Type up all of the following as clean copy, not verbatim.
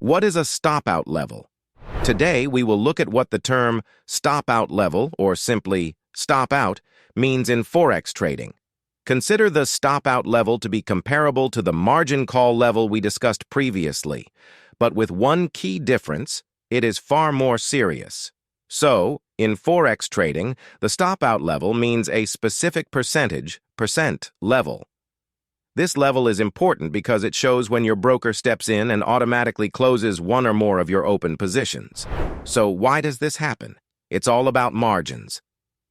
What is a stop-out level? Today, we will look at what the term stop-out level, or simply stop out, means in Forex trading. Consider the stop-out level to be comparable to the margin call level we discussed previously, but with one key difference: it is far more serious. So, in Forex trading, the stop-out level means a specific percent level. This level is important because it shows when your broker steps in and automatically closes one or more of your open positions. So why does this happen? It's all about margins.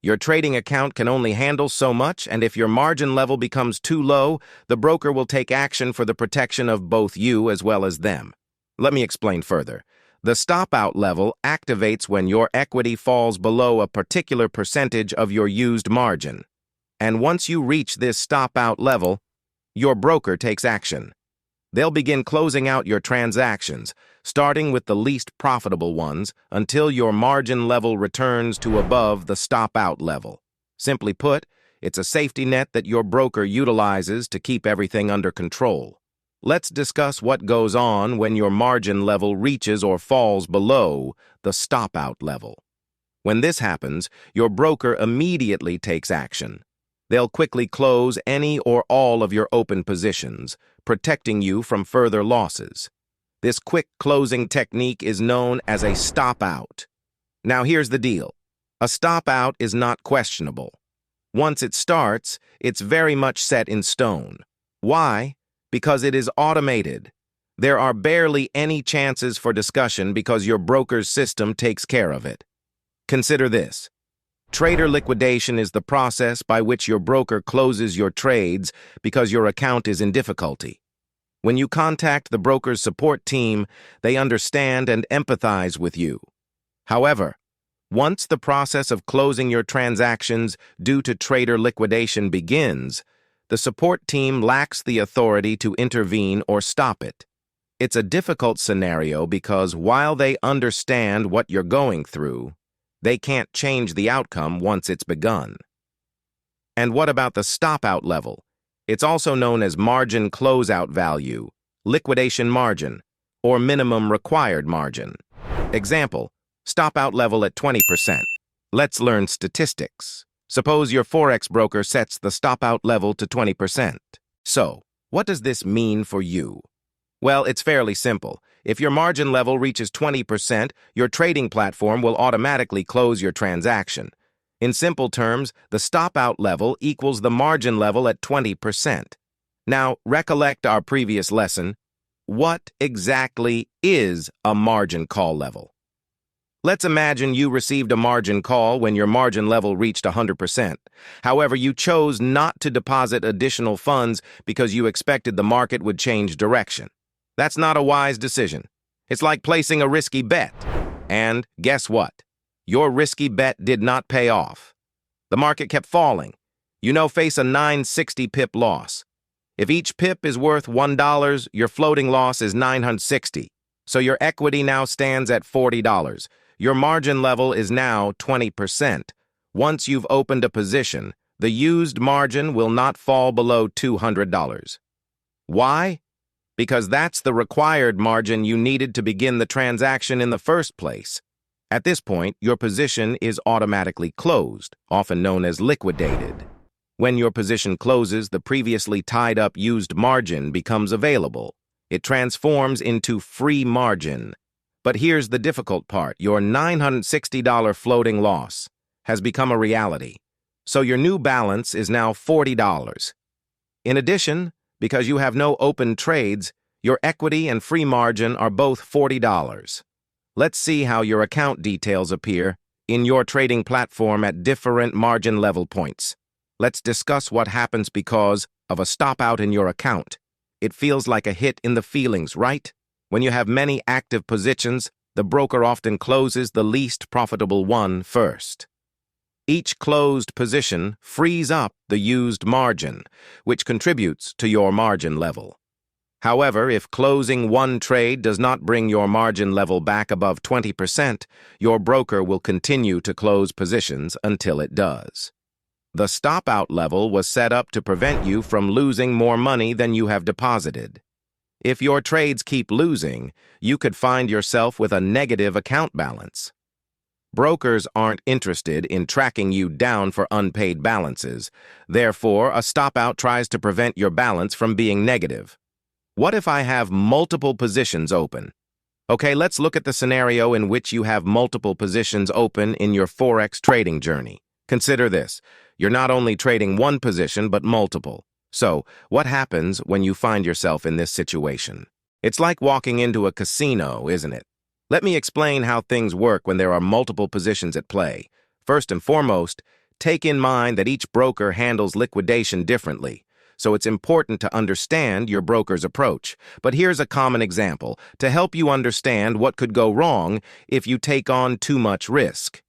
Your trading account can only handle so much, and if your margin level becomes too low, the broker will take action for the protection of both you as well as them. Let me explain further. The stop-out level activates when your equity falls below a particular percentage of your used margin. And once you reach this stop-out level, your broker takes action. They'll begin closing out your transactions, starting with the least profitable ones, until your margin level returns to above the stop-out level. Simply put, it's a safety net that your broker utilizes to keep everything under control. Let's discuss what goes on when your margin level reaches or falls below the stop-out level. When this happens, your broker immediately takes action. They'll quickly close any or all of your open positions, protecting you from further losses. This quick closing technique is known as a stop-out. Now here's the deal. A stop-out is not questionable. Once it starts, it's very much set in stone. Why? Because it is automated. There are barely any chances for discussion because your broker's system takes care of it. Consider this. Trader liquidation is the process by which your broker closes your trades because your account is in difficulty. When you contact the broker's support team, they understand and empathize with you. However, once the process of closing your transactions due to trader liquidation begins, the support team lacks the authority to intervene or stop it. It's a difficult scenario because while they understand what you're going through, they can't change the outcome once it's begun. And what about the stop-out level? It's also known as margin closeout value, liquidation margin, or minimum required margin. Example, stop-out level at 20%. Let's learn statistics. Suppose your Forex broker sets the stop-out level to 20%. So, what does this mean for you? Well, it's fairly simple. If your margin level reaches 20%, your trading platform will automatically close your transaction. In simple terms, the stop-out level equals the margin level at 20%. Now, recollect our previous lesson. What exactly is a margin call level? Let's imagine you received a margin call when your margin level reached 100%. However, you chose not to deposit additional funds because you expected the market would change direction. That's not a wise decision. It's like placing a risky bet. And guess what? Your risky bet did not pay off. The market kept falling. You face a 960 pip loss. If each pip is worth $1, your floating loss is 960. So your equity now stands at $40. Your margin level is now 20%. Once you've opened a position, the used margin will not fall below $200. Why? Because that's the required margin you needed to begin the transaction in the first place. At this point, your position is automatically closed, often known as liquidated. When your position closes, the previously tied-up used margin becomes available. It transforms into free margin. But here's the difficult part. Your $960 floating loss has become a reality. So your new balance is now $40. In addition, because you have no open trades, your equity and free margin are both $40. Let's see how your account details appear in your trading platform at different margin level points. Let's discuss what happens because of a stop-out in your account. It feels like a hit in the feelings, right? When you have many active positions, the broker often closes the least profitable one first. Each closed position frees up the used margin, which contributes to your margin level. However, if closing one trade does not bring your margin level back above 20%, your broker will continue to close positions until it does. The stop-out level was set up to prevent you from losing more money than you have deposited. If your trades keep losing, you could find yourself with a negative account balance. Brokers aren't interested in tracking you down for unpaid balances. Therefore, a stop-out tries to prevent your balance from being negative. What if I have multiple positions open? Okay, let's look at the scenario in which you have multiple positions open in your Forex trading journey. Consider this. You're not only trading one position, but multiple. So, what happens when you find yourself in this situation? It's like walking into a casino, isn't it? Let me explain how things work when there are multiple positions at play. First and foremost, take in mind that each broker handles liquidation differently. So it's important to understand your broker's approach. But here's a common example to help you understand what could go wrong if you take on too much risk.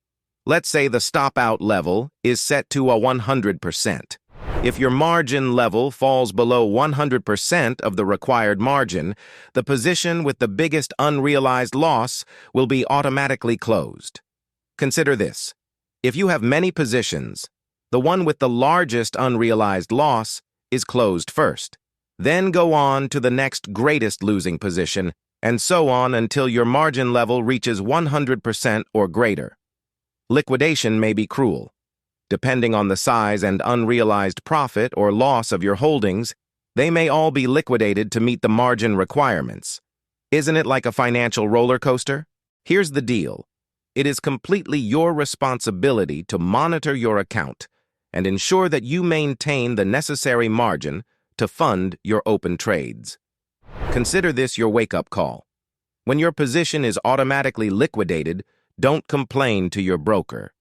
Let's say the stop-out level is set to a 100%. If your margin level falls below 100% of the required margin, the position with the biggest unrealized loss will be automatically closed. Consider this. If you have many positions, the one with the largest unrealized loss is closed first. Then go on to the next greatest losing position, and so on until your margin level reaches 100% or greater. Liquidation may be cruel. Depending on the size and unrealized profit or loss of your holdings, they may all be liquidated to meet the margin requirements. Isn't it like a financial roller coaster? Here's the deal. It is completely your responsibility to monitor your account and ensure that you maintain the necessary margin to fund your open trades. Consider this your wake-up call. When your position is automatically liquidated, don't complain to your broker.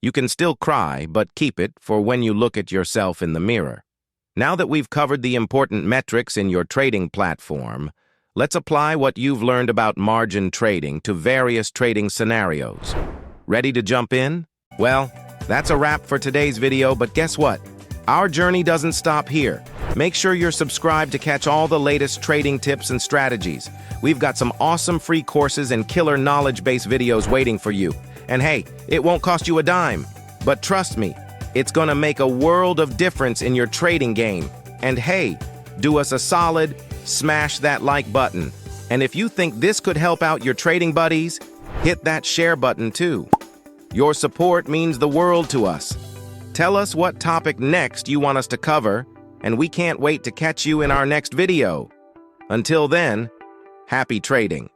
You can still cry, but keep it for when you look at yourself in the mirror. Now that we've covered the important metrics in your trading platform, let's apply what you've learned about margin trading to various trading scenarios. Ready to jump in? Well, that's a wrap for today's video, but guess what? Our journey doesn't stop here. Make sure you're subscribed to catch all the latest trading tips and strategies. We've got some awesome free courses and killer knowledge-based videos waiting for you. And hey, it won't cost you a dime. But trust me, it's gonna make a world of difference in your trading game. And hey, do us a solid, smash that like button. And if you think this could help out your trading buddies, hit that share button too. Your support means the world to us. Tell us what topic next you want us to cover, and we can't wait to catch you in our next video. Until then, happy trading.